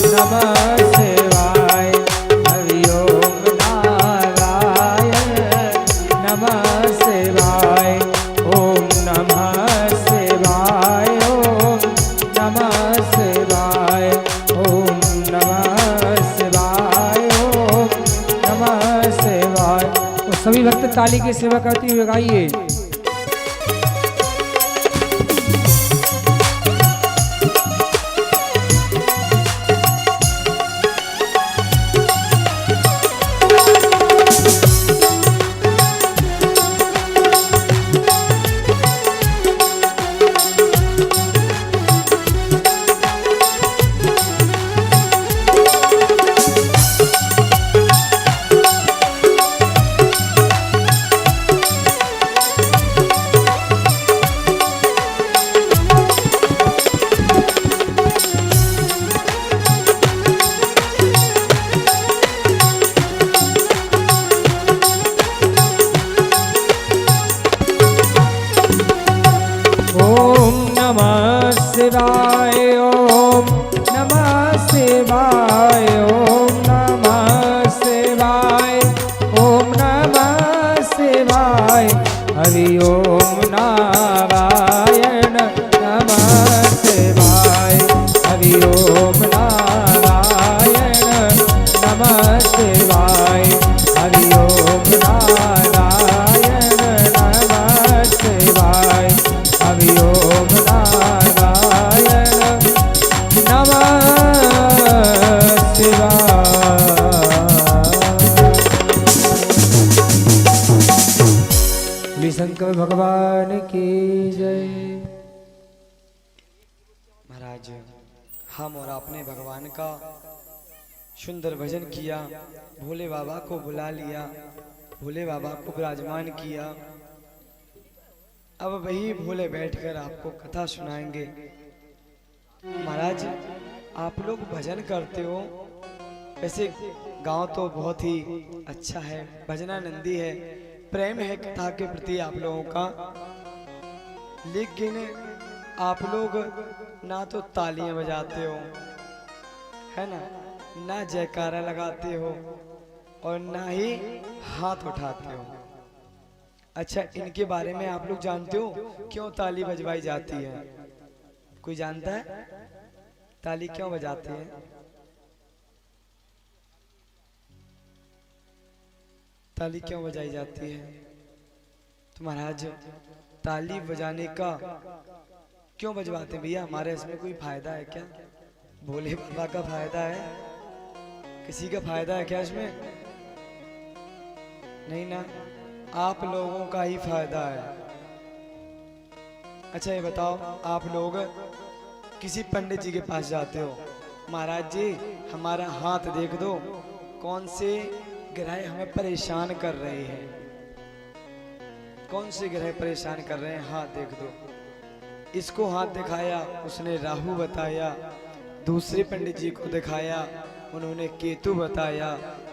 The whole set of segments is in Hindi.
नमः शिवाय। हरिओम नारायण नमः शिवाय। ओम नमः शिवाय। ओम नमः शिवाय। ओम नमः शिवाय। ओम नमः शिवाय। और सभी भक्त ताली की सेवा करते हुए गाइए। शिवाय। ओम नमः शिवाय। ओम नमः शिवाय। ओम नमः शिवाय। हरि ओम नारायण नमः शिवाय। हरि ओम नारायण नमः शिवाय। हरि ओम नारायण नमः शिवाय। हरि ओम शंकर भगवान की जय। महाराज हम और आपने भगवान का सुंदर भजन किया, भोले बाबा को बुला लिया, भोले बाबा को विराजमान किया। अब वही भोले बैठकर आपको कथा सुनाएंगे। महाराज आप लोग भजन करते हो, वैसे गांव तो बहुत ही अच्छा है, भजनानंदी है, प्रेम है कथा के प्रति आप लोगों का, लेकिन आप लोग ना तो तालियां बजाते हो, है ना जयकारा लगाते हो और ना ही हाथ उठाते हो। अच्छा, इनके बारे में आप लोग जानते हो क्यों ताली बजवाई जाती है? कोई जानता है ताली क्यों बजाते हैं? ताली क्यों बजाई जाती है? तो महाराज ताली बजाने का क्यों बजवाते हैं भैया? हमारे इसमें कोई फायदा है क्या? भोले बाबा का फायदा है? किसी का फायदा है क्या इसमें? नहीं ना, आप लोगों का ही फायदा है। अच्छा ये बताओ, आप लोग किसी पंडित जी के पास जाते हो, महाराज जी हमारा हाथ देख दो, कौन से ग्रह हमें परेशान कर रहे हैं, कौन से ग्रह परेशान कर रहे हैं, हाथ देख दो। इसको हाथ दिखाया, उसने राहु बताया, दूसरे पंडित जी को दिखाया, उन्होंने केतु बताया,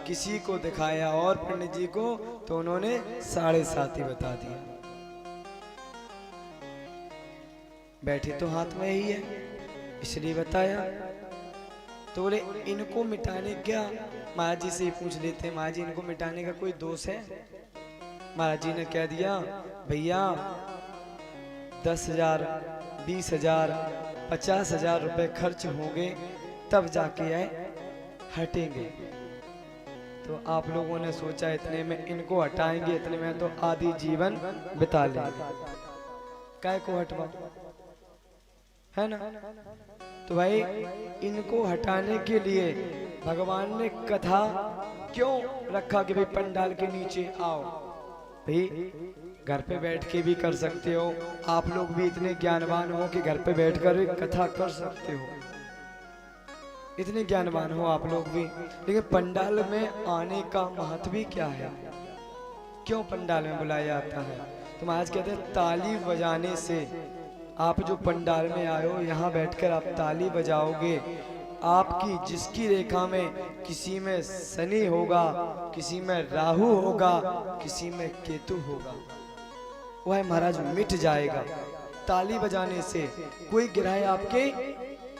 किसी को दिखाया और पंडित जी को तो उन्होंने 7.5 ही बता दिया। बैठे तो हाथ में ही है, इसलिए बताया। तो बोले इनको मिटाने क्या, महाराज जी से ही पूछ लेते हैं, महाराज जी इनको मिटाने का कोई दोष है? महाराज जी ने कह दिया, भैया 10,000, 20,000, 50,000 रुपए खर्च होंगे तब जाके आए हटेंगे। तो आप लोगों ने सोचा इतने में इनको हटाएंगे, इतने में तो आधी जीवन बिता लेंगे, काय को हटवा, है ना? तो भाई इनको हटाने के लिए भगवान ने कथा क्यों रखा कि भाई पंडाल के नीचे आओ? भाई घर पे बैठ के भी कर सकते हो, आप लोग भी इतने ज्ञानवान हो कि घर पे बैठकर कथा कर सकते हो, इतने ज्ञानवान हो आप लोग भी, लेकिन पंडाल में आने का महत्व भी क्या है? क्यों पंडाल में बुलाया जाता है? तो महाराज कहते हैं ताली बजाने से, आप जो पंडाल में आए हो यहाँ बैठकर आप ताली बजाओगे, आपकी जिसकी रेखा में किसी में शनि होगा, किसी में राहु होगा, किसी में केतु होगा, वह महाराज मिट जाएगा। ताली बजाने से कोई ग्रह आपके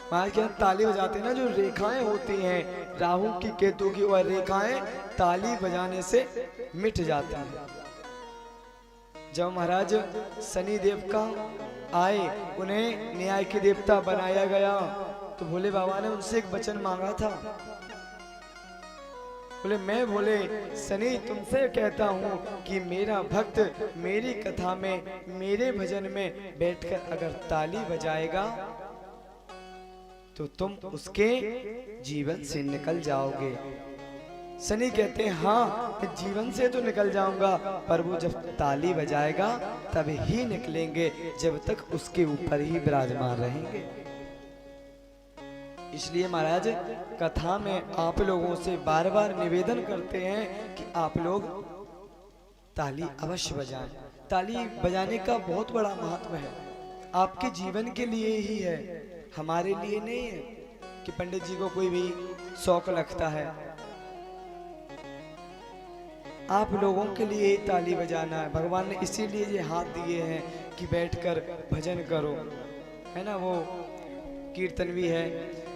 महाराज के ताली बजाते हैं ना, जो रेखाएं होती हैं राहु की केतु की, वह रेखाएं ताली बजाने से मिट जाती हैं। जब महाराज शनि देव का आए, उन्हें न्याय के देवता बनाया गया, तो भोले बाबा ने उनसे एक वचन मांगा था। बोले मैं भोले शनि तुमसे कहता हूँ कि मेरा भक्त मेरी कथा में, मेरे भजन में बैठकर अगर ताली बजाएगा तो तुम उसके जीवन से निकल जाओगे। शनि कहते हैं हाँ मैं जीवन से तो निकल जाऊंगा, पर वो जब ताली बजाएगा तब ही निकलेंगे, जब तक उसके ऊपर ही विराजमान रहेंगे। इसलिए महाराज कथा में आप लोगों से बार बार निवेदन करते हैं कि आप लोग ताली अवश्य बजाएं। ताली बजाने का बहुत बड़ा महत्व है, आपके जीवन के लिए ही है, हमारे लिए नहीं है कि पंडित जी को कोई भी शौक लगता है। आप लोगों के लिए ताली बजाना है। भगवान ने इसीलिए ये हाथ दिए हैं कि बैठकर भजन करो, है ना। वो कीर्तन भी है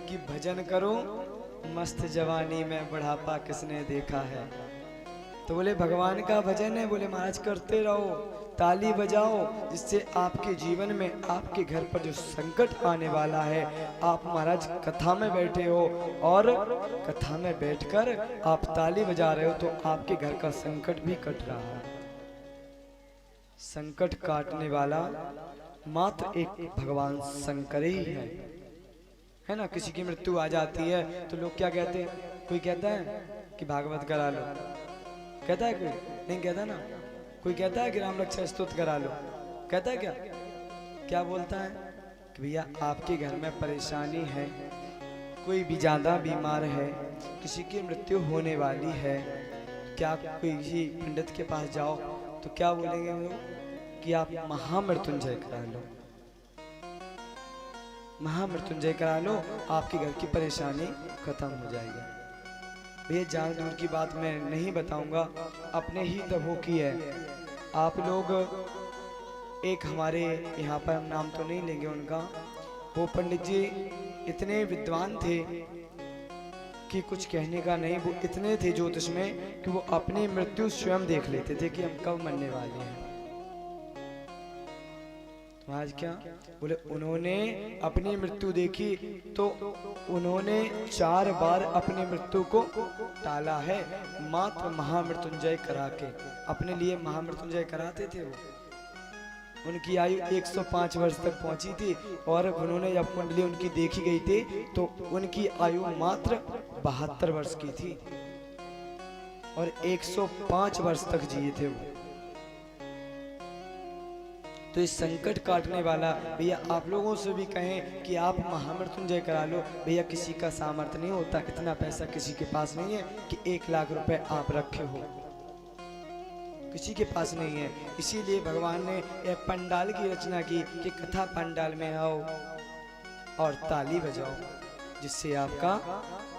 कि भजन करो मस्त जवानी में बुढ़ापा किसने देखा है। तो बोले भगवान का भजन है, बोले महाराज करते रहो, ताली बजाओ, जिससे आपके जीवन में, आपके घर पर जो संकट आने वाला है, आप महाराज कथा में बैठे हो और कथा में बैठकर आप ताली बजा रहे हो, तो आपके घर का संकट भी कट रहा है। संकट काटने वाला मात्र एक भगवान शंकर ही है ना। किसी की मृत्यु आ जाती है तो लोग क्या कहते हैं, कोई कहता है कि भागवत करा लो, कहता है कोई, नहीं कहता ना। कोई कहता है कि राम रक्षा स्तुति करा लो, कहता है क्या, क्या बोलता है कि भैया आपके घर में परेशानी है, कोई भी ज्यादा बीमार है, किसी की मृत्यु होने वाली है, क्या किसी पंडित के पास जाओ, तो क्या बोलेंगे वो कि आप महामृत्युंजय करा लो, महामृत्युंजय करा लो, आपके घर की परेशानी खत्म हो जाएगी। ये जान दूर की बात मैं नहीं बताऊंगा, अपने ही दबों की है। आप लोग एक हमारे यहाँ पर, हम नाम तो नहीं लेंगे उनका, वो पंडित जी इतने विद्वान थे कि कुछ कहने का नहीं। वो इतने थे ज्योतिष में कि वो अपनी मृत्यु स्वयं देख लेते थे कि हम कब मरने वाले हैं। तो आज क्या बोले, उन्होंने अपनी मृत्यु देखी तो उन्होंने 4 बार अपनी मृत्यु को टाला है, मात्र महामृत्युंजय करा के। अपने लिए महामृत्युंजय कराते थे वो। उनकी आयु 105 वर्ष तक पहुंची थी, और उन्होंने जब कुंडली उनकी देखी गई थी तो उनकी आयु मात्र 72 वर्ष की थी, और 105 वर्ष तक जिए थे वो। तो इस संकट काटने वाला भैया आप लोगों से भी कहें कि आप महामृत्युंजय करा लो। भैया किसी का सामर्थ्य नहीं होता, इतना पैसा किसी के पास नहीं है कि 1 लाख रुपए आप रखे हो, किसी के पास नहीं है। इसीलिए भगवान ने यह पंडाल की रचना की कि कथा पंडाल में आओ और ताली बजाओ, जिससे आपका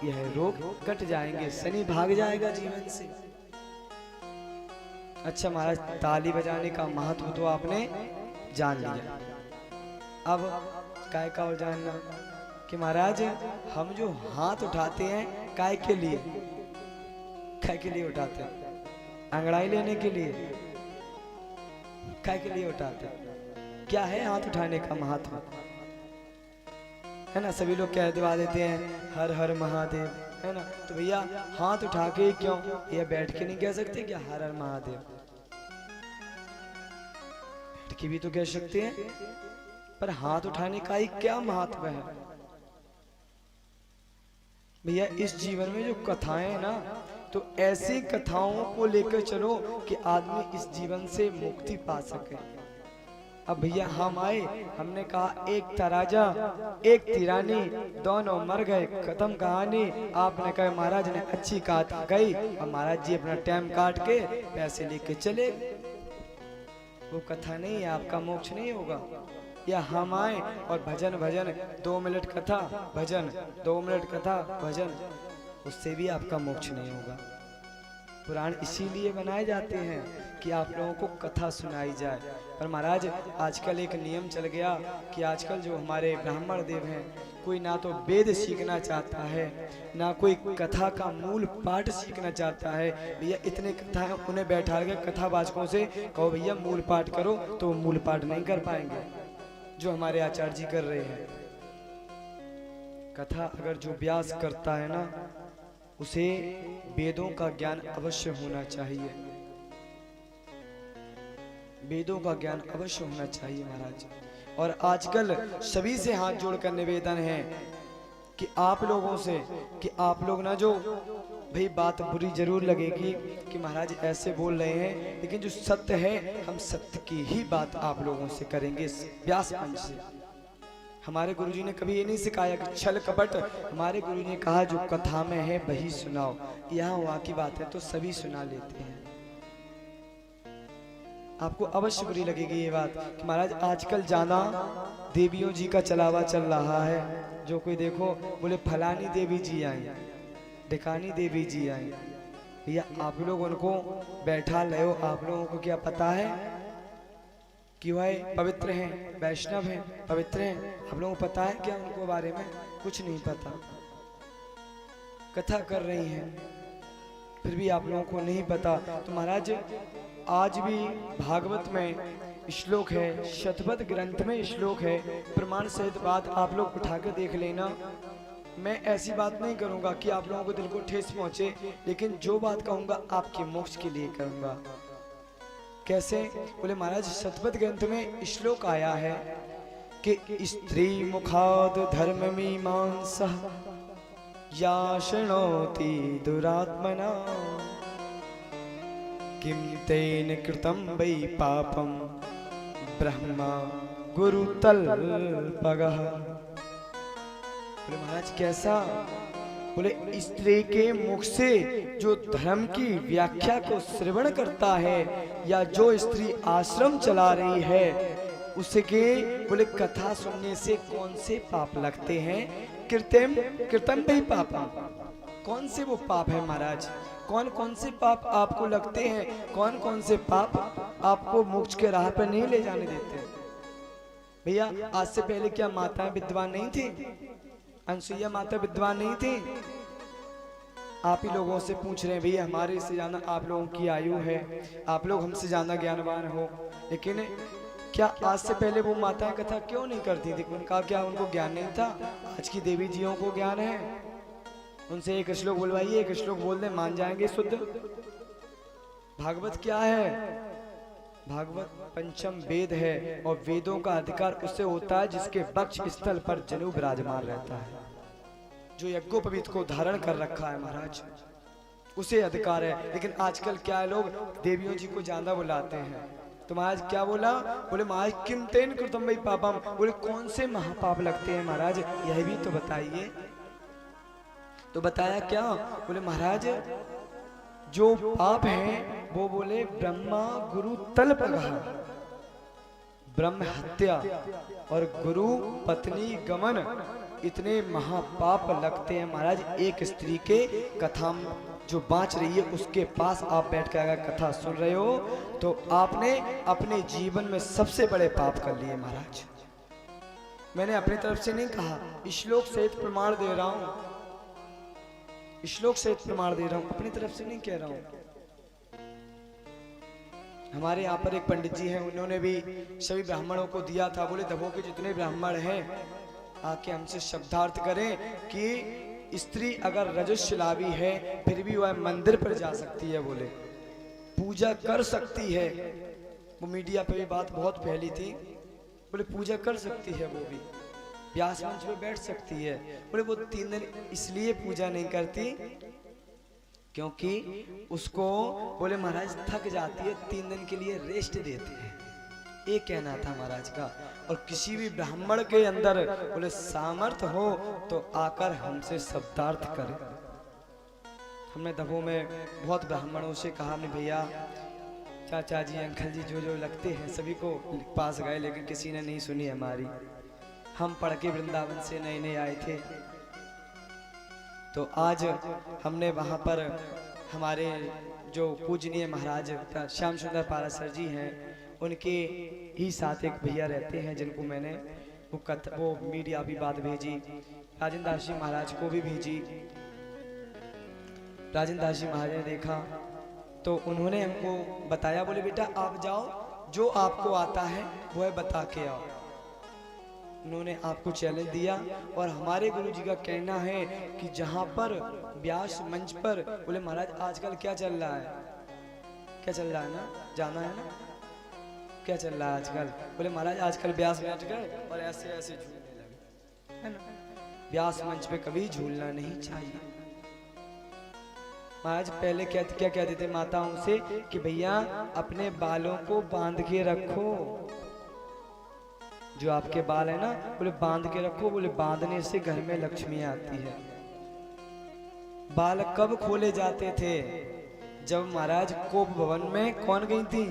यह रोग कट जाएंगे, शनि भाग जाएगा जीवन से। अच्छा महाराज, ताली बजाने का महत्व तो आपने जान लिया। अब काय का और जानना कि महाराज हम जो हाथ उठाते हैं काय के लिए, काय के लिए उठाते हैं, अंगड़ाई लेने के लिए, काय के लिए उठाते हैं, क्या है हाथ उठाने का महत्व, है ना। सभी लोग कह दिवा देते हैं हर हर महादेव, है ना। तो भैया हाथ उठा के क्यों, ये बैठ के नहीं कह सकते क्या हर हर महादेव, बैठ के भी तो कह सकते हैं, पर हाथ उठाने का ही क्या महत्व है भैया। इस जीवन में जो कथाएं हैं ना, तो ऐसी कथाओं को लेकर चलो कि आदमी इस जीवन से मुक्ति पा सके। अब भैया हम आए, हमने कहा एक था राजा एक थी रानी, दोनों मर गए, खत्म कहानी। आपने कहा महाराज ने अच्छी बात गई, और महाराज जी अपना टाइम काट के पैसे लेके चले। वो कथा नहीं है, आपका मोक्ष नहीं होगा। या हम आए और भजन भजन 2 मिनट कथा भजन, 2 मिनट कथा भजन, उससे भी आपका मोक्ष नहीं होगा। पुराण इसीलिए बनाए जाते हैं कि आप लोगों को कथा सुनाई जाए। पर महाराज आजकल एक नियम चल गया कि आजकल जो हमारे ब्राह्मण देव हैं कोई ना तो वेद सीखना चाहता है, ना कोई कथा का मूल पाठ सीखना चाहता है। भैया इतने कथा है, उन्हें बैठा के कथावाचकों से कहो भैया मूल पाठ करो, तो वो मूल पाठ नहीं कर पाएंगे जो हमारे आचार्य जी कर रहे हैं। कथा अगर जो व्यास करता है ना, उसे वेदों का ज्ञान अवश्य होना चाहिए, वेदों का ज्ञान अवश्य होना चाहिए महाराज। और आजकल सभी से हाथ जोड़कर निवेदन है कि आप लोगों से, कि आप लोग ना, जो भाई बात बुरी जरूर लगेगी कि महाराज ऐसे बोल रहे हैं, लेकिन जो सत्य है हम सत्य की ही बात आप लोगों से करेंगे व्यास मंच से। हमारे गुरुजी ने कभी ये नहीं सिखाया कि छल कपट, हमारे गुरुजी ने कहा जो कथा में है वही सुनाओ। यहाँ वहाँ की बात है तो सभी सुना लेते हैं। आपको अवश्य बुरी लगेगी ये बात कि महाराज आजकल जाना देवियों जी का चलावा चल रहा है। जो कोई देखो बोले फलानी देवी जी आई, ढिकानी देवी जी आई। भैया आप लोग उनको बैठा ले हो, आप लोगों को क्या पता है कि वह पवित्र हैं, वैष्णव हैं, पवित्र हैं? आप लोगों को पता है क्या उनको बारे में? कुछ नहीं पता। कथा कर रही हैं फिर भी आप लोगों को नहीं पता। तो महाराज आज भी भागवत में श्लोक है, शतपथ ग्रंथ में श्लोक है, प्रमाण सहित बात आप लोग उठा कर देख लेना। मैं ऐसी बात नहीं करूंगा कि आप लोगों को दिल को ठेस पहुंचे, लेकिन जो बात कहूंगा आपके मोक्ष के लिए करूंगा। कैसे? बोले महाराज शतपथ ग्रंथ में श्लोक आया है कि स्त्री मुखाद धर्म मीमांसः या शृणोति दुरात्मना किम तेन कृतं वै पापम ब्रह्मा गुरुतल्पगः। बोले महाराज कैसा? बोले स्त्री के मुख से जो धर्म की व्याख्या को श्रवण करता है, या जो स्त्री आश्रम चला रही है, उसके बोले कथा सुनने से कौन से पाप लगते हैं? कृतम भी पापम। कौन से वो पाप है महाराज? कौन कौन से पाप आपको लगते हैं? कौन कौन से पाप आपको मोक्ष के राह पर नहीं ले जाने देते? भैया आज से पहले क्या माताएं विद्वान नहीं थी? अनसुईया माता विद्वान नहीं थी? आप ही लोगों से पूछ रहे हैं भैया, हमारे से ज्यादा आप लोगों की आयु है, आप लोग हमसे ज्यादा ज्ञानवान हो, लेकिन क्या आज से पहले वो माताएं कथा क्यों नहीं करती थी? उनका क्या उनको ज्ञान नहीं था? आज की देवी जियों को ज्ञान है। उनसे एक श्लोक बोलवाइए, एक श्लोक बोल दे, मान जाएंगे शुद्ध। भागवत क्या है? भागवत पंचम वेद है, और वेदों का अधिकार उससे होता है जिसके वक्ष स्थल पर जनेऊ विराजमान रहता है, जो यज्ञोपवीत को धारण कर रखा है महाराज, उसे अधिकार है। लेकिन आजकल क्या है, लोग देवियों जी को ज्यादा बुलाते हैं। तो महाराज क्या बोला? बोले महाराज किम तेन कृतम वै पापम। बोले कौन से महापाप लगते हैं महाराज, यह भी तो बताइए। तो बताया क्या? बोले महाराज जो पाप है वो बोले ब्रह्मा गुरु तल्पगः, ब्रह्म हत्या और गुरु पत्नी गमन, इतने महापाप लगते हैं महाराज। एक स्त्री के कथा जो बाँच रही है उसके पास आप बैठ कर अगर कथा सुन रहे हो तो आपने अपने जीवन में सबसे बड़े पाप कर लिए महाराज। मैंने अपनी तरफ से नहीं कहा, श्लोक सहित प्रमाण दे रहा हूं, श्लोक सहित प्रमाण दे रहा हूं, अपनी तरफ से नहीं कह रहा हूं। हमारे यहाँ पर एक पंडित जी हैं, उन्होंने भी सभी ब्राह्मणों को दिया था। बोले दबो के जितने ब्राह्मण हैं आके हमसे शब्दार्थ करें कि स्त्री अगर रजस्वलाभी है फिर भी वह मंदिर पर जा सकती है, बोले पूजा कर सकती है। वो मीडिया पे भी बात बहुत फैली थी, बोले पूजा कर सकती है, वो भी व्यास मंच पे बैठ सकती है। बोले वो 3 दिन इसलिए पूजा नहीं करती क्योंकि उसको बोले महाराज थक जाती है, 3 दिन के लिए रेस्ट देते हैं। ये कहना था महाराज का। और किसी भी ब्राह्मण के अंदर बोले सामर्थ्य हो तो आकर हमसे शब्दार्थ करे। हमने दबो में बहुत ब्राह्मणों से कहा, हमने भैया चाचा जी अंकल जी जो जो लगते हैं सभी को पास गए, लेकिन किसी ने नहीं सुनी हमारी। हम पढ़ के वृंदावन से नए नए आए थे, तो आज हमने वहाँ पर हमारे जो पूजनीय महाराज श्याम सुंदर पारासर जी हैं, उनके ही साथ एक भैया रहते हैं जिनको मैंने वो मीडिया भी बात भेजी, राजेंद्र दास जी महाराज को भी भेजी। राजेंद्र दास जी महाराज ने देखा तो उन्होंने हमको बताया, बोले बेटा आप जाओ, जो आपको आता है वह बता के आओ। उन्होंने आपको चैलेंज दिया और हमारे गुरु जी का कहना है कि जहाँ पर व्यास मंच पर, बोले महाराज आजकल क्या चल रहा है, क्या चल रहा है ना, जाना है ना, क्या चल रहा है आजकल, बोले महाराज आजकल व्यास बैठ गए और ऐसे ऐसे झूलने लगे, है ना। व्यास मंच पे कभी झूलना नहीं चाहिए। महाराज पहले क्या कहते थे माताओं से कि भैया अपने बालों को बांध के रखो, जो आपके बाल है ना, बोले बांध के रखो, बोले बांधने से घर में लक्ष्मी आती है। बाल कब खोले जाते थे, जब महाराज कोप भवन में कौन गई थी,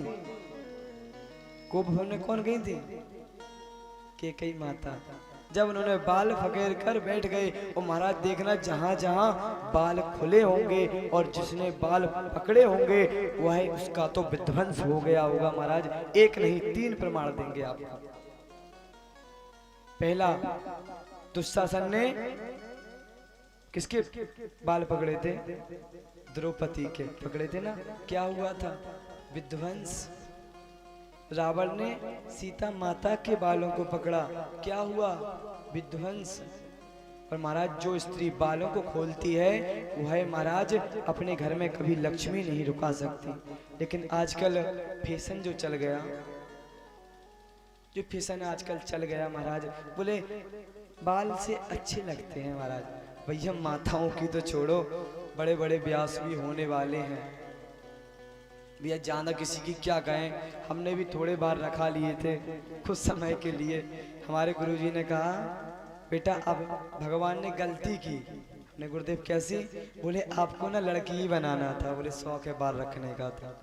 कोप भवन में कौन गई थी, कैकेयी माता। जब उन्होंने बाल फकेर कर बैठ गए और महाराज देखना जहां जहां बाल खुले होंगे और जिसने बाल पकड़े होंगे वह उसका तो विध्वंस हो गया होगा। महाराज एक नहीं 3 प्रमाण देंगे आपको। पहला, दुशासन ने किसके बाल पकड़े थे, द्रौपदी के पकड़े थे ना, क्या हुआ था, विध्वंस। रावण ने सीता माता के बालों को पकड़ा, क्या हुआ, विध्वंस। और महाराज जो स्त्री बालों को खोलती है वह महाराज अपने घर में कभी लक्ष्मी नहीं रुका सकती। लेकिन आजकल फैशन जो चल गया, जो फैशन आजकल चल गया महाराज, बोले बाल से अच्छे लगते हैं महाराज। भैया माताओं की तो छोड़ो, बड़े बड़े व्यास भी होने वाले हैं भैया, ज्यादा किसी की क्या कहें। हमने भी थोड़े बार रखा लिए थे कुछ समय के लिए। हमारे गुरुजी ने कहा बेटा अब भगवान ने गलती की। हमने गुरुदेव कैसी, बोले आपको ना लड़की ही बनाना था, बोले 100 के बार रखने का था,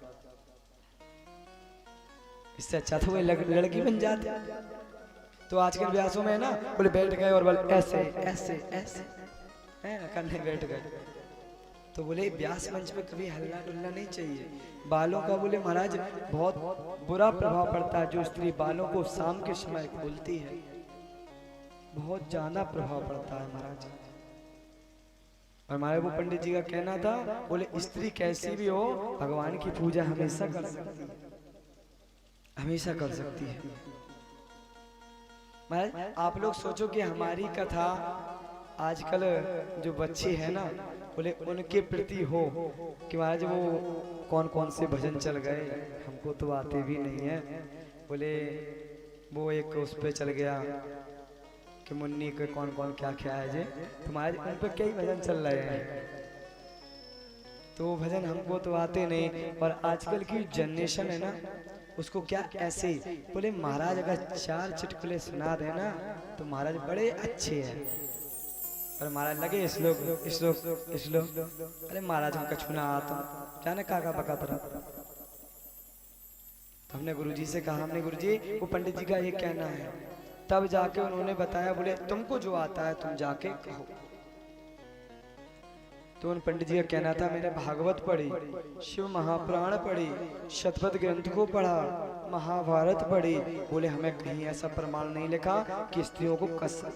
इससे अच्छा था वो लड़की बन जाते। तो आजकल व्यासों में है ना, बोले बैठ गए और बोले ऐसे ऐसे ऐसे है ना करने बैठ गए। तो बोले व्यास मंच पे कभी हल्ला डुल्ला नहीं चाहिए। बालों का बोले महाराज बहुत बुरा प्रभाव पड़ता है। जो स्त्री बालों को शाम के समय खोलती है बहुत ज्यादा प्रभाव पड़ता है महाराज। और हमारे वो पंडित जी का कहना था, बोले स्त्री कैसी भी हो भगवान की पूजा हमेशा कर सकती है, हमेशा कर सकती है। महाराज आप लोग सोचो कि हमारी कथा आजकल जो बच्चे हैं ना, बोले उनके प्रति हो कि महाराज वो कौन कौन से भजन चल गए, हमको तो आते भी नहीं है। बोले वो एक उस पे चल गया कि मुन्नी के कौन कौन क्या क्या है जे, तो महाराज उन पे कई भजन चल रहे हैं, तो वो भजन हमको तो आते नहीं। और आजकल की जनरेशन है ना, उसको क्या ऐसे बोले महाराज अगर 4 चुटकुले सुना देना तो महाराज बड़े अच्छे हैं। और महाराज लगे इस लोग अरे महाराज हम कछुना आता जाने काका बका तरह। हमने गुरुजी से कहा, हमने गुरुजी वो पंडित जी का ये कहना है। तब जाके उन्होंने बताया, बोले तुमको जो आता है तुम जाके कहो। तो उन पंडित जी का कहना था, मैंने भागवत पढ़ी, शिव महापुराण पढ़ी, शतपथ ग्रंथ को पढ़ा, महाभारत पढ़ी। बोले हमें कहीं ऐसा प्रमाण नहीं लिखा कि स्त्रियों को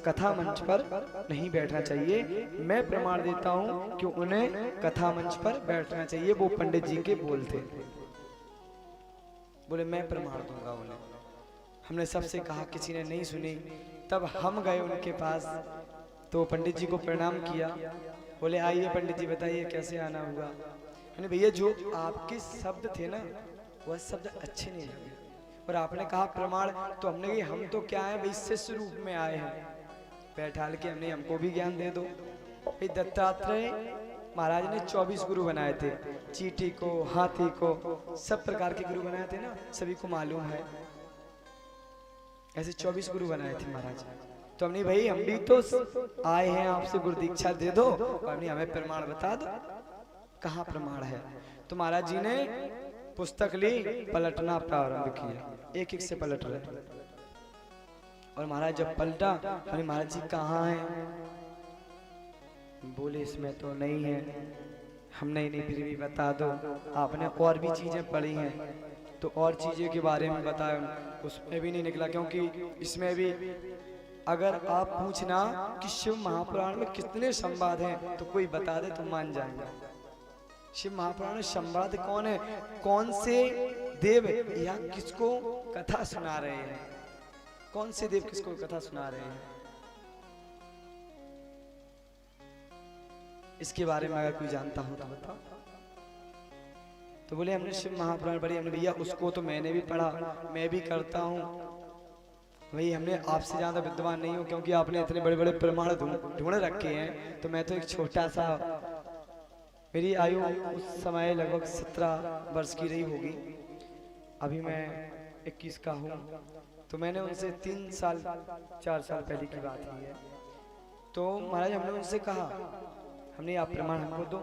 कथा मंच पर नहीं बैठना चाहिए। मैं प्रमाण देता हूँ कि उन्हें कथा मंच पर बैठना चाहिए। वो पंडित जी के बोल थे। बोले मैं प्रमाण दूंगा उन्हें। हमने सबसे कहा, किसी ने नहीं सुनी। तब हम गए उनके पास, तो पंडित जी को प्रणाम किया। बोले आइए पंडित जी बताइए कैसे आना हुआ। मैंने भैया जो आपके शब्द थे ना वह शब्द अच्छे नहीं लगे, और आपने कहा प्रमाण, तो हमने कहा हम तो क्या है भाई शिष्य रूप में आए हैं, बैठाल के हमने हमको भी ज्ञान दे दो। भाई दत्तात्रेय महाराज ने 24 गुरु बनाए थे, चींटी को, हाथी को, सब प्रकार के गुरु बनाए थे ना, सभी को मालूम है। ऐसे 24 गुरु बनाए थे महाराज। तो हमने भाई हम भी तो आए हैं आपसे गुरु दीक्षा दे दो, और हमने हमें प्रमाण बता दो। कहाँ प्रमाण है? तो महाराज जी ने पुस्तक ली, पलटना प्रारंभ किया, एक एक से पलट रहे। और महाराज जब पलटा, हमने महाराज जी कहाँ हैं? बोले इसमें तो नहीं है। हमने नहीं, फिर भी बता दो। आपने और भी चीजें पढ़ी हैं तो और चीज़ों के बारे में बताया, उसमें भी नहीं निकला, क्योंकि इसमें भी अगर आप पूछना कि शिव महापुराण में कितने संवाद हैं तो कोई बता दे तो मान जाएंगे। शिव महापुराण में संवाद कौन है, कौन से देव या किसको कथा सुना रहे हैं, कौन से देव किसको कथा सुना रहे हैं, इसके बारे में अगर कोई जानता हो तो बताओ। तो बोले हमने शिव महापुराण पढ़ी। हमने भैया उसको तो मैंने भी पढ़ा, मैं भी करता हूँ भाई, हमने आपसे ज्यादा विद्वान नहीं हूँ क्योंकि आपने इतने बड़े बड़े प्रमाण ढूंढ रखे हैं, तो मैं तो एक छोटा सा, मेरी आयु उस समय लगभग 17 वर्ष की रही होगी, अभी मैं 21 का हूँ। तो मैंने उनसे 3 साल 4 साल पहले की बात की है। तो महाराज हमने उनसे कहा, हमने आप प्रमाण हमको दो,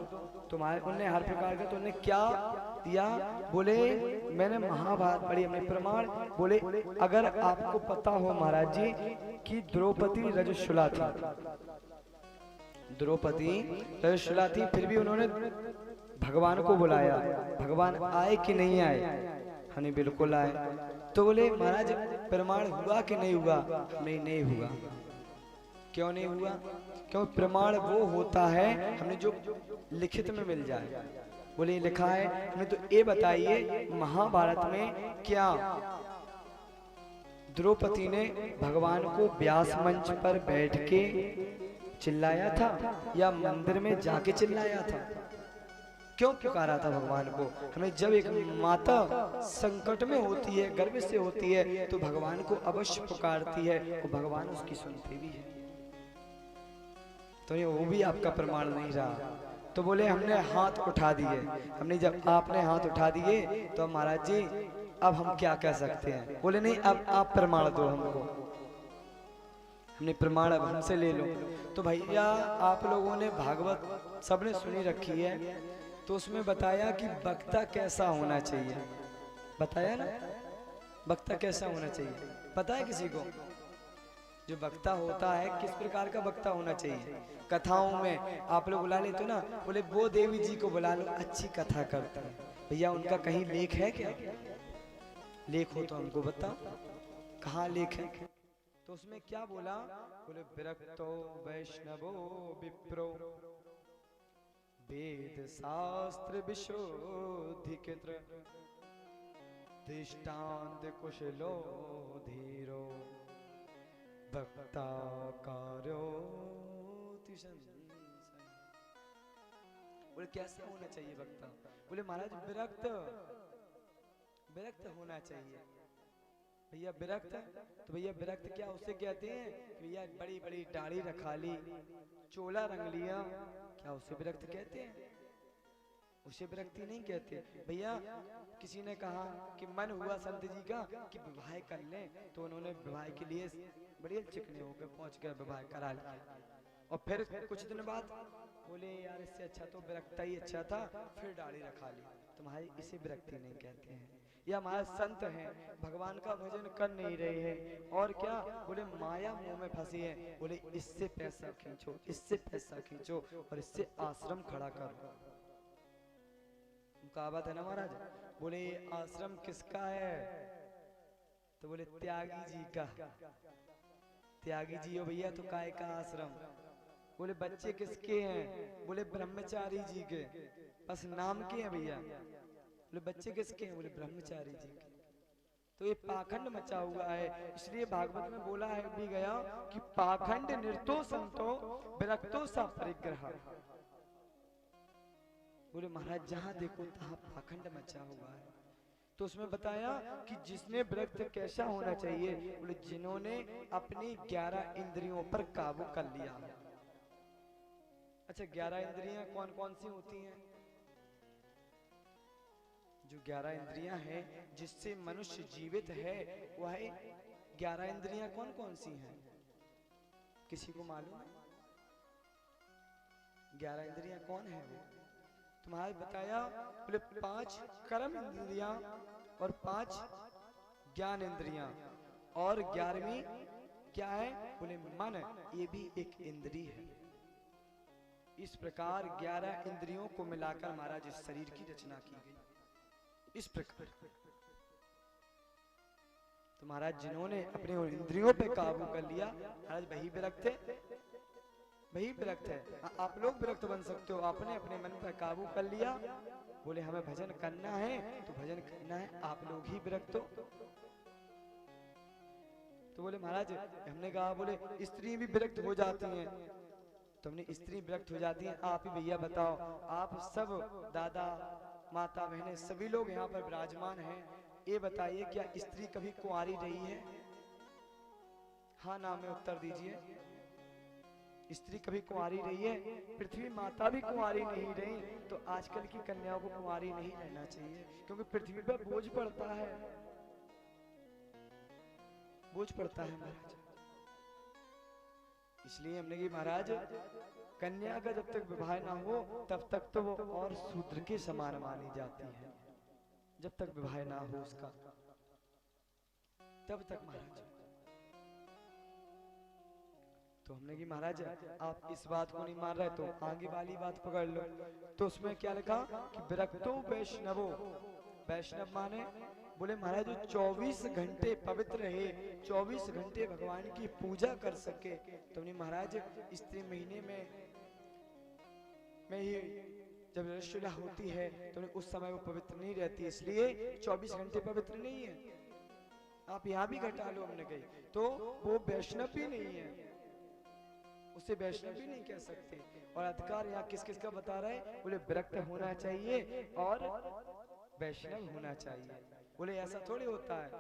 तो उनने हर प्रकार का, तो उन्होंने क्या दिया, बोले मैंने महाभारत पढ़ी, हमने प्रमाण, बोले अगर आपको पता हो महाराज जी कि द्रौपदी रजस्वला थी, द्रौपदी रजस्वला थी, फिर भी उन्होंने भगवान को बुलाया, भगवान आए कि नहीं आए, हमने बिल्कुल आए। तो बोले महाराज प्रमाण हुआ कि नहीं हुआ, नहीं हुआ। क्यों नहीं हुआ, क्यों प्रमाण वो होता है हमें जो लिखित में मिल जाए। बोले लिखा है, हमें तो ये बताइए महाभारत में क्या द्रौपदी ने भगवान को व्यास मंच पर बैठ के चिल्लाया था या मंदिर में जाके चिल्लाया था, क्यों पुकारा था भगवान को। हमें जब एक माता संकट में होती है, गर्भ से होती है, तो भगवान को अवश्य पुकारती है और भगवान उसकी सुनते भी है। तो ये वो भी आपका प्रमाण नहीं रहा। तो बोले हमने हाथ उठा दिए, हमने जब आपने हाथ उठा दिए तो महाराज जी अब हम क्या कह सकते हैं। बोले नहीं अब आप प्रमाण दो हमको, हमने प्रमाण अब हमसे ले लो। तो भैया आप लोगों ने भागवत सबने सुनी रखी है, तो उसमें बताया कि वक्ता कैसा होना चाहिए, बताया ना वक्ता कैसा होना चाहिए, पता है किसी को? जो वक्ता होता है किस प्रकार का वक्ता होना चाहिए। कथाओं में आप लोग बुला लेते हो ना, बोले वो देवी जी को बुला लो अच्छी कथा करते हैं, भैया उनका कहीं लेख है क्या? लेख हो तो हमको बताओ, कहाँ लेख है? तो उसमें क्या बोला, बोले विरक्तो वैष्णवो विप्रो वेद शास्त्र विशोधिकृत दृष्टांत कुशलो धीरो वक्ता कार्यो। बोले कैसे होना चाहिए वक्ता? बोले महाराज विरक्त, विरक्त होना चाहिए। भैया विरक्त, तो भैया विरक्त क्या उसे कहते हैं? भैया बड़ी बड़ी दाढ़ी रखा ली, चोला रंग लिया, क्या उसे विरक्त कहते हैं? उसे विरक्ति नहीं कहते। भैया किसी ने कहा कि मन हुआ संत जी का कि विवाह कर लें, तो उन्होंने विवाह के लिए बड़े चिकने होकर पहुंच गए, विवाह करा लिया, और फिर कुछ दिन बाद बोले यार इससे अच्छा तो विरक्ता ही अच्छा था, फिर दाढ़ी रखा ली। तुम्हारी इसे विरक्ति नहीं कहते हैं। या हमारे संत हैं भगवान का भजन कर नहीं रहे हैं, और क्या बोले माया मुंह में फंसी है, बोले इससे पैसा खींचो, इससे पैसा खींचो और इससे आश्रम खड़ा करो। कहावत है ना महाराज, बोले आश्रम किसका है? तो बोले त्यागी जी का। त्यागी जी हो भैया तो काय का आश्रम? बोले बच्चे किसके हैं? बोले ब्रह्मचारी जी के, बस नाम के हैं भैया। बोले बच्चे किसके हैं? बोले ब्रह्मचारी जी के। तो ये पाखंड मचा हुआ है, इसलिए भागवत में बोला है भी गया कि पाखंड निर्तो संतो विरक्तो सा परिग्रह। बोले महाराज जहां देखो तहां पाखंड मचा हुआ है। तो उसमें बताया कि जिसने विरक्त कैसा होना चाहिए, बोले जिन्होंने अपनी 11 इंद्रियों पर काबू कर लिया। अच्छा 11 इंद्रियां कौन कौन सी होती हैं? जो 11 इंद्रियां हैं जिससे मनुष्य जीवित है, वह 11 इंद्रियां कौन कौन सी हैं? किसी को मालूम है? 11 इंद्रियां कौन है वो? तुम्हारे बताया, बोले 5 कर्म इंद्रियां और 5 ज्ञान इंद्रियां, और 11वीं क्या है? बोले मन, ये भी एक इंद्री है। इस प्रकार 11 इंद्रियों को मिलाकर महाराज इस शरीर की रचना की गई। इस प्रकार तो महाराज जिन्होंने अपने इंद्रियों पे काबू कर लिया, महाराज वही विरक्त है, वही विरक्त है। आप लोग विरक्त बन सकते हो, आपने अपने मन पर काबू कर लिया, बोले हमें भजन करना है तो भजन करना है, आप लोग ही विरक्त हो। तो बोले महाराज, हमने कहा बोले स्त्री भी विरक्त हो जाती हैं, तो हमने स्त्री विरक्त हो जाती हैं, आप ही भैया बताओ, आप सब दादा माता बहनें सभी लोग यहाँ पर विराजमान हैं, ये बताइए क्या स्त्री कभी कुंवारी रही है? हाँ ना में उत्तर दीजिए। स्त्री कभी कुंवारी रही है? पृथ्वी माता भी कुंवारी नहीं रही, तो आजकल की कन्याओं को कुंवारी नहीं रहना चाहिए, क्योंकि पृथ्वी पर बोझ पड़ता है, बोझ पड़ता है महाराज। इसलिए हमने कि महाराज कन्या का जब तक विवाह ना हो तब तक तो वो और शूद्र के समान मानी जाती है, जब तक विवाह ना हो उसका तब तक महाराज। तो हमने कि महाराज आप इस बात को नहीं मान रहे तो आगे वाली बात पकड़ लो। तो उसमें क्या लिखा कि विरक्तो वैष्णवो, वैष्णव माने बोले महाराज जो 24 घंटे पवित्र रहे, 24 घंटे भगवान की पूजा कर सके। तो नहीं महाराज स्त्री महीने में ही जब रसलीला होती है तो उस समय वो पवित्र नहीं रहती, इसलिए 24 घंटे पवित्र नहीं है। आप यहाँ भी घटा लो, हमने कही तो वो वैष्णव भी नहीं है, उसे वैष्णव भी नहीं कह सकते। और अधिकार यहाँ किस किस का बता रहा है? बोले विरक्त होना चाहिए और वैष्णव होना चाहिए। बोले ऐसा थोड़ी होता है,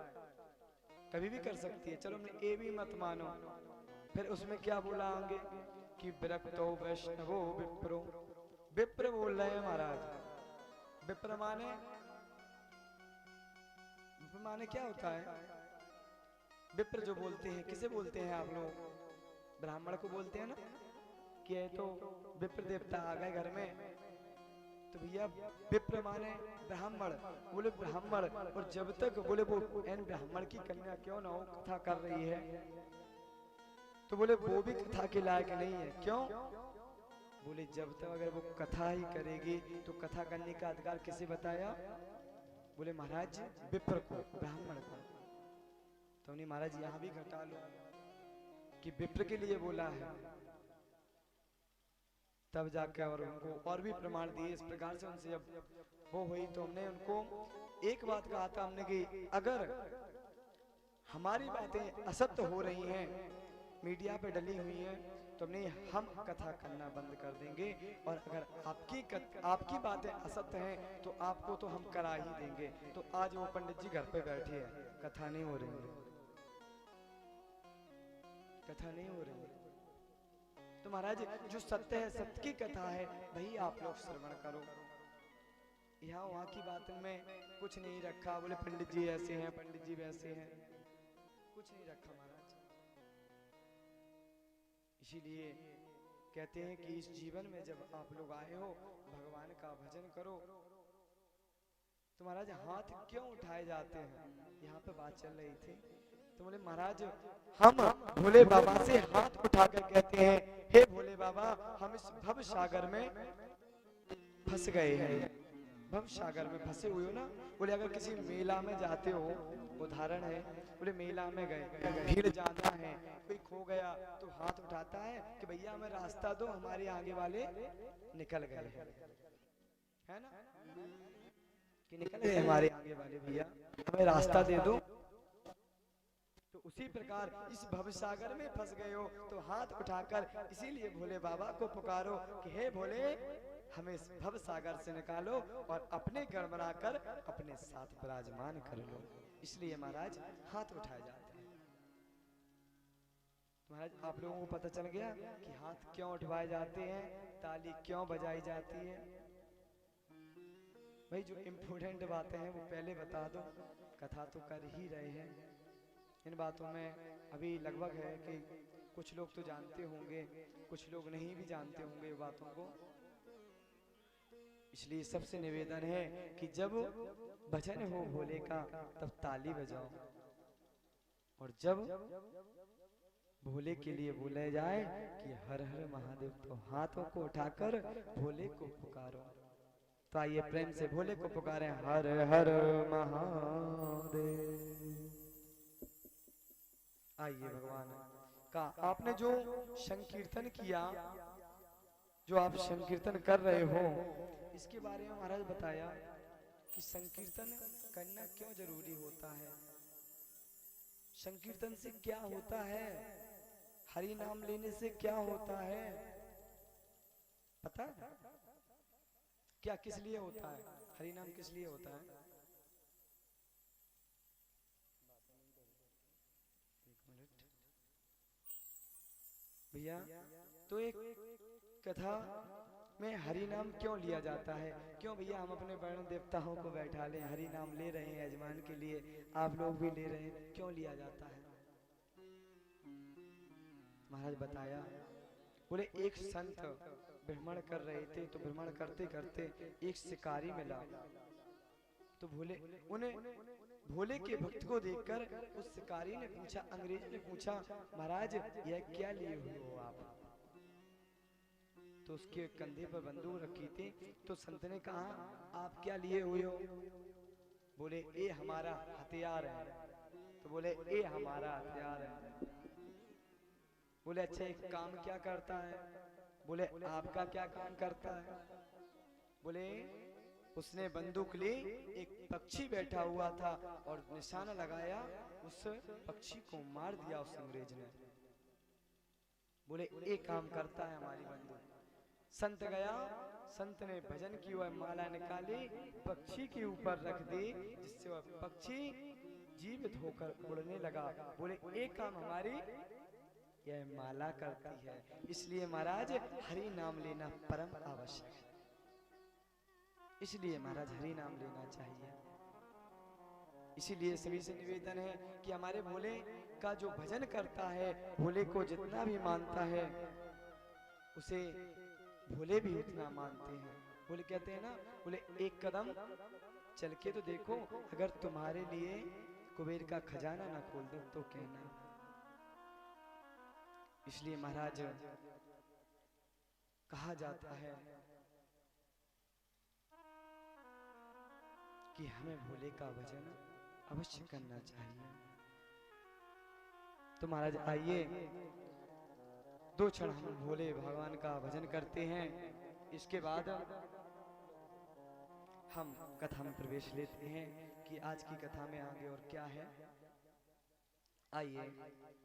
कभी भी कर सकती है। चलो हमने ये भी मत मानो, फिर उसमें क्या बोला आगे कि विरक्तो वैष्णवो विप्रो, विप्र बोल रहे हैं महाराज। विप्र माने क्या होता है? विप्र जो बोलते हैं किसे बोलते हैं आप लोग? ब्राह्मण को बोलते हैं ना, कि है तो विप्र देवता आ गए घर में, तो भैया विप्र माने ब्राह्मण। बोले ब्राह्मण, और जब तक बोले वो एन ब्राह्मण की कन्या क्यों ना हो कथा कर रही है, तो बोले वो भी कथा के लायक नहीं है। क्यों? बोले जब तक अगर वो कथा ही करेगी तो कथा करने का अधिकार किसे बताया? बोले महाराज विप्र को, ब्राह्मण को। तो नहीं महाराज यहाँ भी घटा लो कि विप्र के लिए बोला है, तब जाकर और उनको और भी प्रमाण दिए। इस प्रकार से उनसे जब वो हुई तो हमने उनको एक बात कहा था हमने कि अगर हमारी बातें असत्य हो रही हैं, मीडिया पे डली हुई हैं, तो हमने हम कथा करना बंद कर देंगे, और अगर आपकी बातें असत्य हैं तो आपको तो हम करा ही देंगे। तो आज वो पंडित जी घर पे बैठे हैं, कथा नहीं हो रही है, कथा नहीं हो रही है। तो महाराज जो सत्य है, सत्य की कथा है, वही आप लोग श्रवण करो। यहाँ वहाँ की बात में कुछ नहीं रखा, बोले पंडित जी ऐसे हैं, पंडित जी वैसे हैं, कुछ नहीं रखा महाराज। इसीलिए कहते हैं कि इस जीवन में जब आप लोग आए हो, भगवान का भजन करो। तो महाराज हाथ क्यों उठाए जाते हैं? यहाँ पे बात चल रही थी, तो बोले महाराज हम भोले बाबा से हाथ उठाकर कहते हैं, हे भोले बाबा हम इस भव सागर में फंस गए हैं। भव सागर में फंसे हुए हो ना। बोले अगर किसी मेला में जाते हो, उदाहरण है, बोले मेला में गए, भीड़ ज्यादा है, कोई खो गया तो हाथ उठाता है कि भैया हमें रास्ता दो, हमारे आगे वाले निकल गए हैं, है ना, कि निकल गए हमारे आगे वाले, भैया हमें रास्ता दे दो। तो उसी प्रकार इस भवसागर में फंस गए हो तो हाथ उठाकर इसीलिए भोले बाबा को पुकारो कि हे भोले हमें इस भवसागर से निकालो और अपने गढ़ बनाकर अपने साथ विराजमान कर लो। इसलिए महाराज हाथ उठाए जाते हैं। महाराज आप लोगों को पता चल गया कि हाथ क्यों उठवाए जाते हैं, ताली क्यों बजाई जाती है। भाई जो इम्पोर्टेंट बातें हैं वो पहले बता दो, कथा तो कर ही रहे हैं। इन बातों में अभी लगभग है कि कुछ लोग तो जानते होंगे, कुछ लोग नहीं भी जानते होंगे बातों को। इसलिए सबसे निवेदन है कि जब भजन हो भोले का तब ताली बजाओ, और जब भोले के लिए बोले जाए कि हर हर महादेव तो हाथों को उठाकर भोले को पुकारो। तो आइए प्रेम से भोले को पुकारें, हर हर महादेव। आइए भगवान का आपने जो संकीर्तन किया, जो आप संकीर्तन कर रहे हो, इसके बारे में महाराज बताया कि संकीर्तन करना क्यों जरूरी होता है, संकीर्तन से क्या होता है, हरि नाम लेने से क्या होता है, पता है क्या, किस लिए होता है हरि नाम, किस लिए होता है? भैया, तो एक कथा में हरि नाम क्यों लिया जाता है, क्यों भैया हम अपने वर्ण देवताओं को बैठा लें, हरि नाम ले रहे हैं यजमान के लिए, आप लोग भी ले रहे हैं, क्यों लिया जाता है? महाराज बताया, बोले एक संत भ्रमण कर रहे थे, तो भ्रमण करते करते एक शिकारी मिला, तो भोले के भक्त को देखकर उस शिकारी ने पूछा, अंग्रेज ने पूछा, महाराज यह क्या लिए हुए हो आप? तो उसके कंधे पर बंदूक रखी थी, तो संत ने कहा, आप क्या लिए हुए हो? बोले ये हमारा हथियार है। तो बोले ये हमारा हथियार है। बोले अच्छा एक काम क्या करता है? बोले आपका क्या काम करता है? बोले उसने बंदूक ली, एक पक्षी बैठा हुआ था और निशाना लगाया, उस पक्षी को मार दिया उस अंग्रेज ने। बोले एक काम करता है हमारी बंदूक। संत गया, संत ने भजन की वह माला निकाली, पक्षी के ऊपर रख दी, जिससे वह पक्षी जीवित होकर उड़ने लगा। बोले एक काम हमारी यह माला करती है। इसलिए महाराज हरि नाम लेना परम आवश्यक है। इसलिए महाराज हरि नाम लेना चाहिए। इसीलिए सभी से निवेदन है कि हमारे भोले का जो भजन करता है, भोले को जितना भी मानता है, उसे भोले भी उतना मानते हैं। भोले कहते हैं ना, बोले एक कदम चल के तो देखो, अगर तुम्हारे लिए कुबेर का खजाना ना खोल दो तो कहना। इसलिए महाराज कहा जाता है कि हमें भोले का भजन अवश्य करना चाहिए। तो महाराज आइए दो क्षण हम भोले भगवान का भजन करते हैं, इसके बाद हम कथा में प्रवेश लेते हैं कि आज की कथा में आगे और क्या है। आइए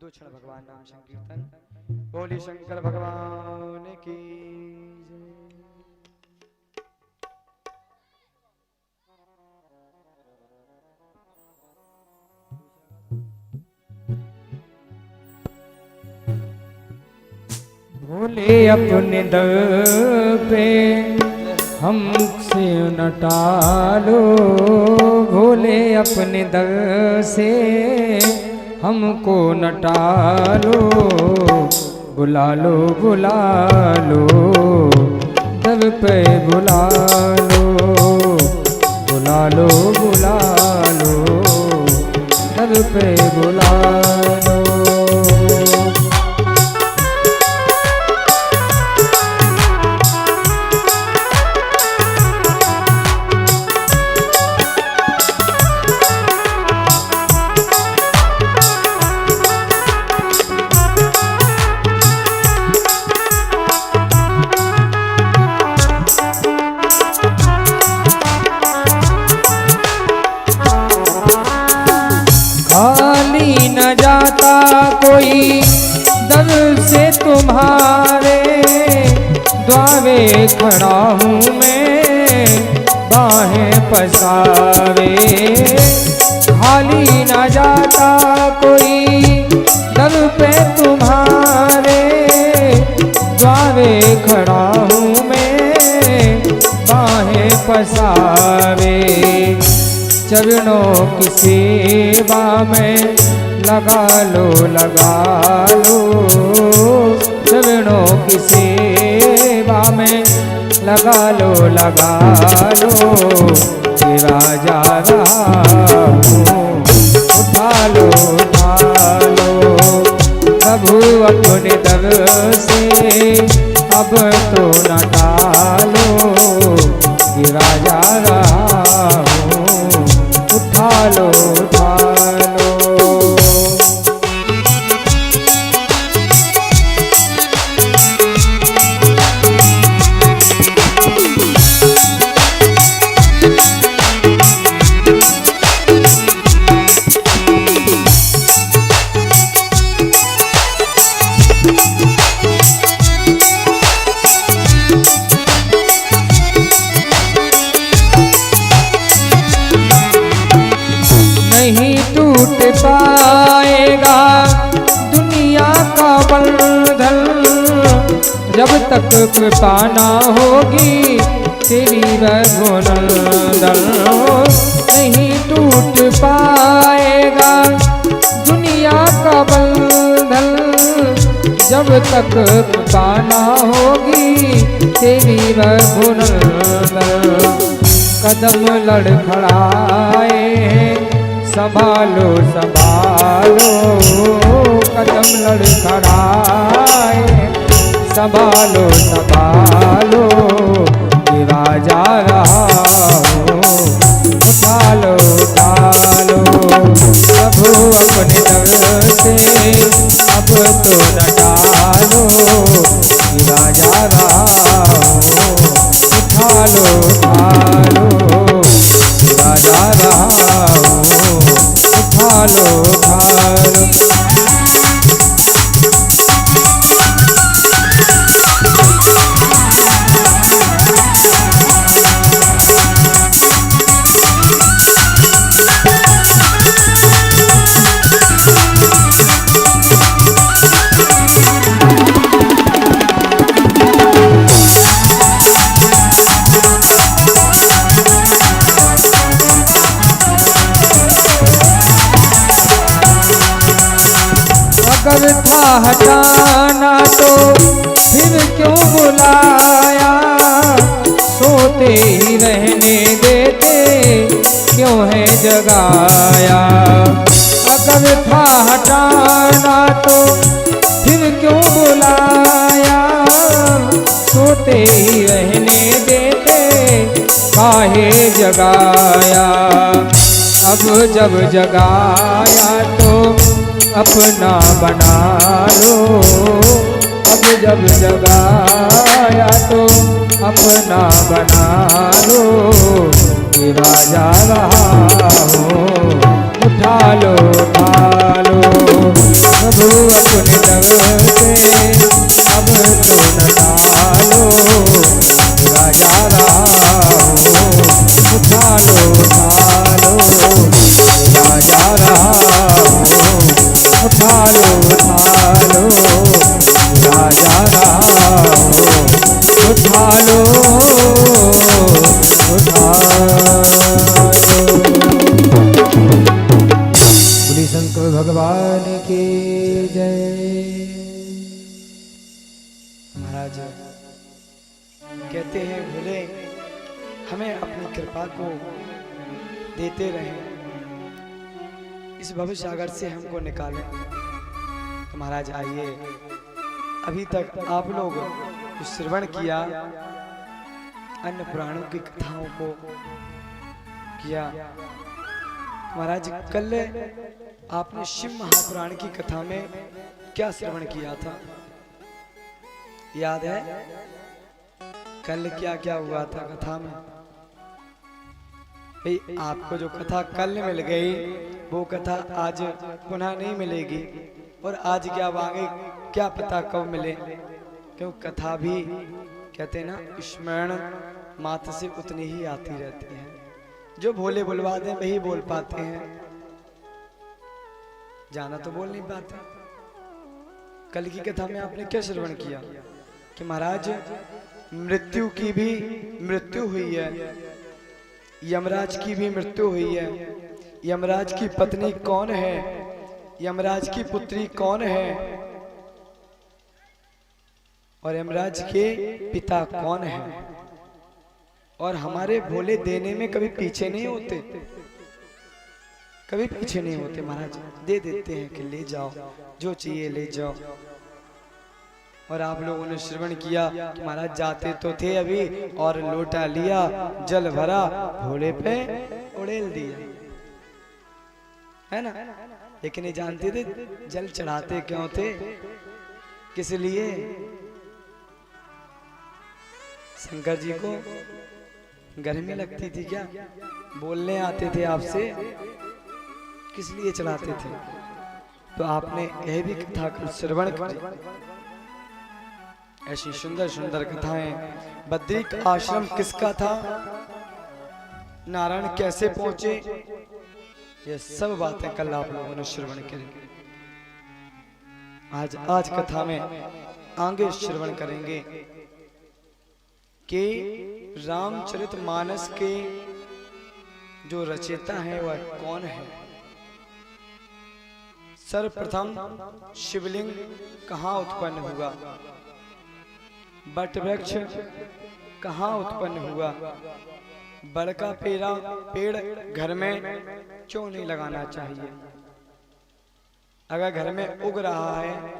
दो क्षण भगवान नाम संकीर्तन। बोले शंकर भगवान की जय। भोले अपने दर पे हमसे न टालो, भोले अपने दर से हमको न टालो, बुला लो बुला लो दर पे बुला लो, बुला लो बुला लो दर पे बुला लो। खाली न जाता कोई दर से तुम्हारे, द्वारे खड़ा हूँ मैं बाहें पसारे। खाली न जाता कोई दर पे तुम्हारे, द्वारे खड़ा हूँ मैं बाहें पसारे। चरणों की सेवा में लगा लो चरणों की सेवा में लगा लो तेरा जा रहा हूँ, उठा लो प्रभु अपने दर से अब तो न टालो, तेरा जा रहा हूँ, उठा लो उठा लो। कृपा ना होगी तेरी रघुनंदन, नहीं टूट पाएगा दुनिया का बंधन। जब तक कृपा ना होगी तेरी रघुनंदन, कदम लड़खड़ाए संभालो संभालो, कदम लड़खड़ाए संभालो संभालो, गिरा जा रहा हूँ उठा लो उठा लो। प्रभु अपने दर से अब तो न टालो, गिरा जा रहा हूँ उठा लो उठा लो, गिरा जा रहा हूँ उठा लो उठा लो। अगर था हटाना तो फिर क्यों बुलाया, सोते ही रहने देते क्यों है जगाया। अगर था हटाना तो फिर क्यों बुलाया, सोते ही रहने देते काहे जगाया। अब जब जगाया तो अपना बना लो, अब जब जगाया तो अपना बना लो, गिरा जा रहा हूँ उठा लो उठा लो। प्रभु अपने दर से अब तो न टालो, गिरा जा रहा हूँ उठा लो उठा लो, गिरा जा रहा हूँ उठा लो उठा लो, गिरा जा रहा हूँ उठा लो उठा लो। बोली शंकर भगवान की जय। महाराज कहते हैं भोले हमें अपनी कृपा को देते रहें, इस भव सागर से हमको निकालें। तो महाराज आइए, अभी तक आप लोग जो श्रवण किया अन्य पुराणों की कथाओं को किया। महाराज कल आपने शिव महापुराण की कथा में क्या श्रवण किया था, याद है? कल क्या क्या हुआ था कथा में? भाई आपको जो कथा कल मिल गई वो कथा आज पुनः नहीं मिलेगी, और आज क्या आगे क्या पता कब मिले, क्यों कथा भी कहते हैं ना स्मरण मात्र से उतनी ही आती रहती है। जो भोले बुलवा दें वही बोल पाते हैं, जाना तो बोल नहीं पाते। कल की कथा में आपने क्या श्रवण किया कि महाराज मृत्यु की भी मृत्यु हुई है, यमराज की भी मृत्यु हुई है। यमराज की पत्नी कौन है, यमराज की पुत्री कौन है, और यमराज के पिता कौन है। और हमारे भोले देने में कभी पीछे नहीं होते, कभी पीछे नहीं होते। महाराज दे देते हैं कि ले जाओ जो चाहिए ले जाओ। और आप लोगों ने श्रवण किया कि महाराज जाते तो थे अभी, और लोटा लिया जल भरा भोले पे उड़ेल दिया, है ना। लेकिन ये जानते थे जल चढ़ाते क्यों थे, किस लिए? शंकर जी को गर्मी लगती थी क्या, बोलने आते थे आपसे, किस लिए चढ़ाते थे? तो आपने यह भी कथा कर श्रवण करी। ऐसी सुंदर सुंदर कथाएं। बद्री का आश्रम किसका था, नारायण कैसे पहुंचे, ये सब बातें कल आप लोगों ने श्रवण करी। आज कथा में आगे श्रवण करेंगे। कि रामचरितमानस के जो रचयिता हैं वह कौन है। सर्वप्रथम शिवलिंग कहाँ उत्पन्न हुआ, वट वृक्ष कहाँ उत्पन्न हुआ, बड़का पेड़ घर में क्यों नहीं लगाना चाहिए। अगर घर में उग रहा है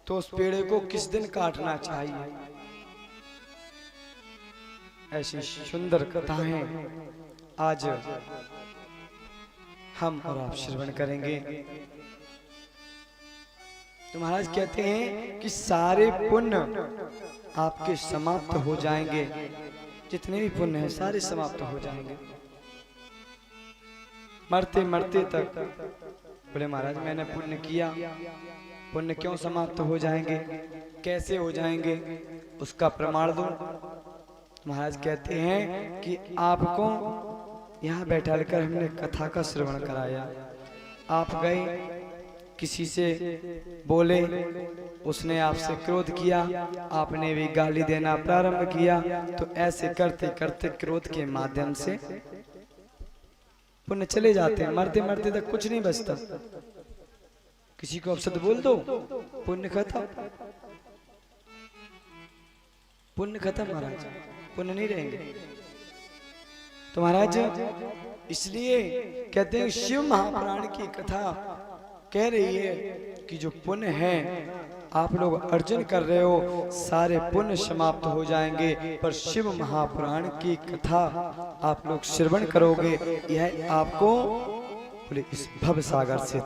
तो उस पेड़ को किस दिन काटना चाहिए। ऐसी सुंदर कथाएं आज हम और आप श्रवण करेंगे। तो महाराज कहते हैं कि सारे पुण्य आपके समाप्त हो जाएंगे, जितने भी पुण्य हैं सारे समाप्त हो जाएंगे मरते मरते तक। बोले महाराज मैंने पुण्य किया, पुण्य क्यों समाप्त हो जाएंगे, कैसे हो जाएंगे, उसका प्रमाण दो। महाराज कहते हैं कि आपको यहाँ बैठा कर हमने कथा का श्रवण कराया, आप गए किसी से बोले, उसने आपसे क्रोध किया, आपने भी गाली देना प्रारंभ किया, तो ऐसे करते करते क्रोध के माध्यम से पुण्य चले जाते हैं, मरते मरते तक कुछ नहीं बचता। किसी को अपशब्द बोल दो, पुण्य खत्म, पुण्य खत्म महाराज, पुण्य नहीं रहेंगे। तो महाराज इसलिए कहते हैं शिव महापुराण की कथा कह रही है कि जो पुण्य है आप लोग अर्जन कर रहे हो, सारे पुण्य समाप्त हो जाएंगे, पर शिव महापुराण की कथा आप लोग श्रवण करोगे, यह आपको बोले इस भव सागर से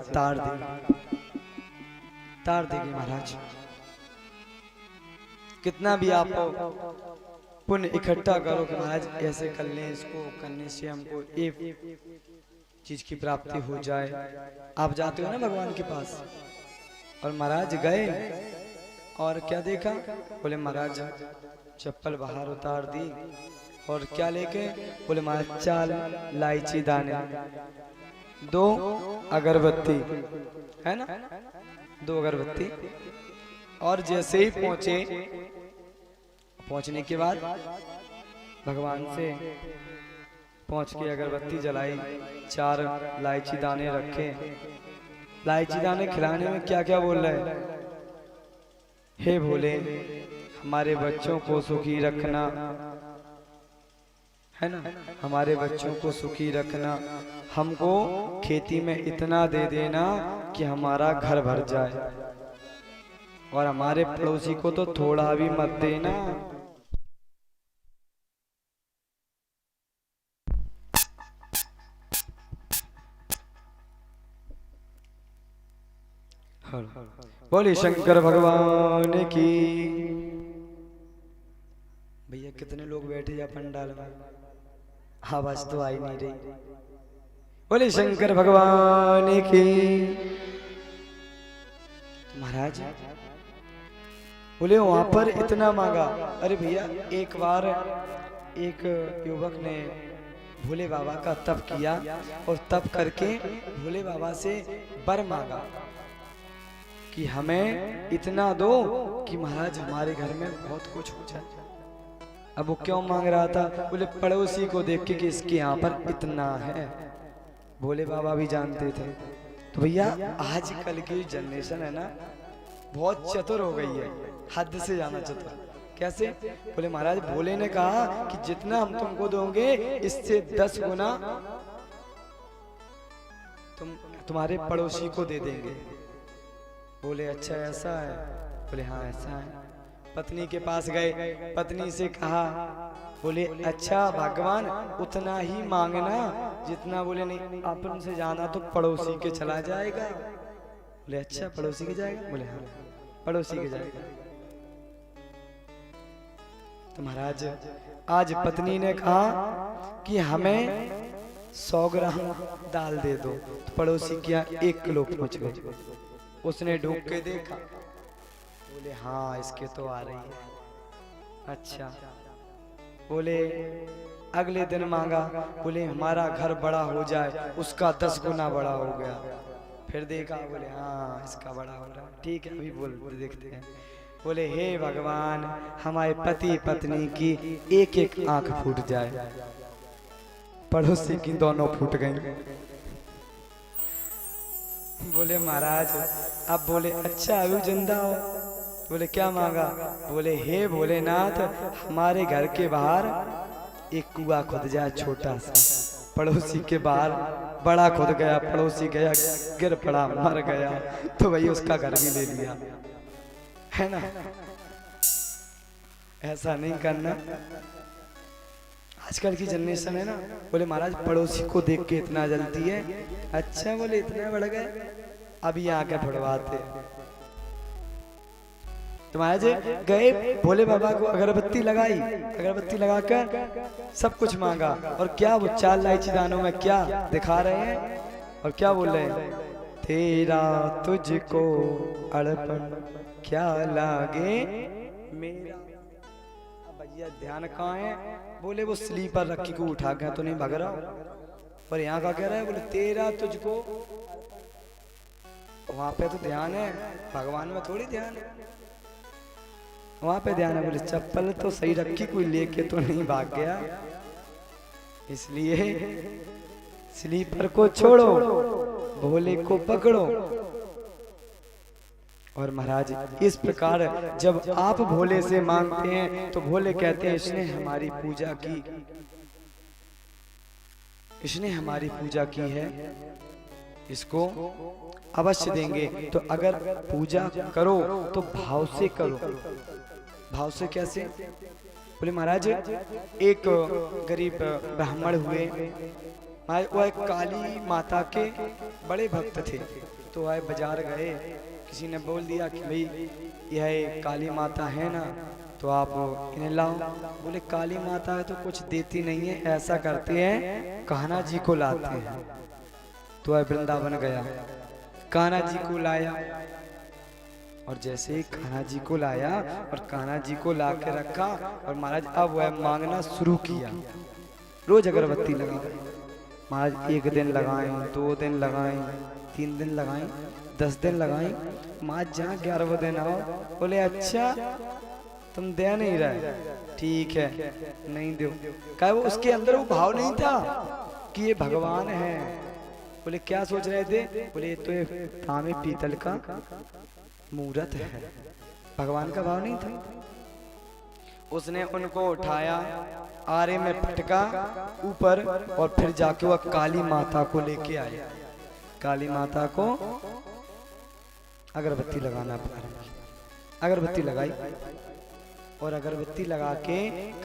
तार देगी महाराज। कितना भी आप पुण्य इकट्ठा करो कि महाराज ऐसे कर लें, इसको करने से हमको एक चीज की प्राप्ति हो जाए। आप जाते हो ना भगवान के पास, और महाराज गए और क्या देखा, बोले महाराज चप्पल बाहर उतार दी, और क्या लेके, बोले महाराज चाल इलायची दाने, 2 अगरबत्ती है ना, 2 अगरबत्ती। और जैसे ही पहुंचने के बाद भगवान से पहुंच के अगरबत्ती जलाई, 4 इलायची दाने रखे। इलायची दाने खिलाने में क्या क्या बोल रहे हैं, हे भोले हमारे बच्चों को सुखी रखना, है ना, हमारे बच्चों को सुखी रखना, हमको खेती में इतना दे देना कि हमारा घर भर जाए, और हमारे पड़ोसी को तो थोड़ा भी मत देना। बोले शंकर भगवान की। भैया कितने लोग बैठे या पंडाल में, आवाज तो आई नहीं रही। बोले शंकर भगवान की। महाराज बोले वहां पर इतना मांगा। अरे भैया एक बार एक युवक ने भोले बाबा का तप किया, और तप करके भोले बाबा से वर मांगा कि हमें इतना दो कि महाराज हमारे घर में बहुत कुछ हो जाए। अब वो क्यों मांग रहा था, बोले पड़ोसी को देख के कि इसके यहाँ पर इतना है। भोले बाबा भी जानते थे। तो भैया आजकल की जनरेशन है ना, बहुत चतुर हो गई है, हद से ज्यादा चतुर। कैसे, बोले महाराज भोले ने कहा कि जितना हम तुमको दोगे इससे 10 गुना तुम्हारे पड़ोसी को दे देंगे। बोले अच्छा ऐसा है, बोले हाँ ऐसा है। पत्नी के पास गए, पत्नी से कहा, बोले अच्छा भगवान उतना ही मांगना जितना, बोले नहीं अपन से जाना तो पड़ोसी के चला जाएगा। बोले अच्छा पड़ोसी के जाएगा, बोले हाँ पड़ोसी के जाएगा। तो महाराज आज पत्नी ने कहा कि हमें 100 ग्राम दाल दे दो, तो पड़ोसी क्या 1 किलो पहुंच गए। उसने ढूंढ के देखा, बोले हाँ इसके तो आ रही है। अच्छा, बोले अगले दिन मांगा, बोले हमारा घर बड़ा हो जाए, उसका 10 गुना बड़ा हो गया। फिर देखा, बोले हाँ इसका बड़ा हो रहा है, ठीक है अभी बोल देखते हैं। बोले हे भगवान हमारे पति पत्नी की एक एक आंख फूट जाए। पड़ोसी की दोनों फूट गई। बोले महाराज अब बोले अच्छा अभी जिंदा हो? बोले क्या मांगा? बोले हे भोलेनाथ हमारे घर के बाहर एक कुआं खुद जाए छोटा सा। पड़ोसी के बाहर बड़ा खुद गया, पड़ोसी गया गिर पड़ा मर गया, तो वही उसका घर भी ले लिया, है ना? ऐसा नहीं करना। आजकल की जनरेशन है ना, बोले महाराज पड़ोसी को देख के इतना जलती है। अच्छा बोले इतना बढ़ गए, अभी आके फुड़वाते। तो महाराज गए भोले बाबा को अगरबत्ती लगाई, अगरबत्ती लगाकर सब कुछ मांगा। और क्या वो 4 इलायची दानों में क्या दिखा रहे हैं और क्या बोल रहे हैं? तेरा तुझको अर्पण क्या लागे मेरा। अब भैया ध्यान कहाँ है? बोले वो स्लीपर रखी को उठा के तो नहीं भाग रहा, पर यहाँ का कह रहा है बोले तेरा तुझको। वहां पे तो ध्यान है, भगवान में थोड़ी ध्यान है। वहां पे ध्यान है, बोले चप्पल तो सही रखी, कोई लेके तो नहीं भाग गया, इसलिए स्लीपर को छोड़ो भोले को पकड़ो। और महाराज इस प्रकार जब आप भोले से मांगते हैं तो भोले कहते हैं इसने हमारी पूजा की, इसने हमारी पूजा की है, इसको अवश्य देंगे। तो अगर पूजा करो तो भाव से करो। भाव से कैसे? बोले महाराज एक गरीब ब्राह्मण हुए, वह एक काली माता के बड़े भक्त थे। तो वह बाजार गए, किसी ने बोल दिया कि भाई यह काली माता है ना, तो आप इन्हें लाओ। बोले काली माता है तो कुछ देती नहीं है, ऐसा करते हैं कान्हा जी को लाते हैं। तो वह वृंदावन गया, कान्हा जी को लाया, और जैसे ही कान्हा जी को लाया और कान्हा जी को ला के रखा, और महाराज अब वह मांगना शुरू किया। रोज अगरबत्ती लगा महाराज, 1 दिन लगाएं, 2 दिन लगाएं, 3 दिन लगाएं, 10 दिन लगाएं। महाराज जहाँ 11वें दिन आओ, बोले अच्छा तुम दे नहीं रहे, ठीक है नहीं दो। क्या वो उसके अंदर वो भाव नहीं था कि ये भगवान है? बोले क्या सोच रहे थे? बोले ये तो ये तांबे पीतल का मूर्त है, भगवान का भाव नहीं था। उसने उनको उठाया, आरे में पटका ऊपर, और फिर जाके वह काली माता को लेके आया। काली माता को अगरबत्ती लगाना प्रारंभ किया, अगरबत्ती लगाई, और अगरबत्ती लगा के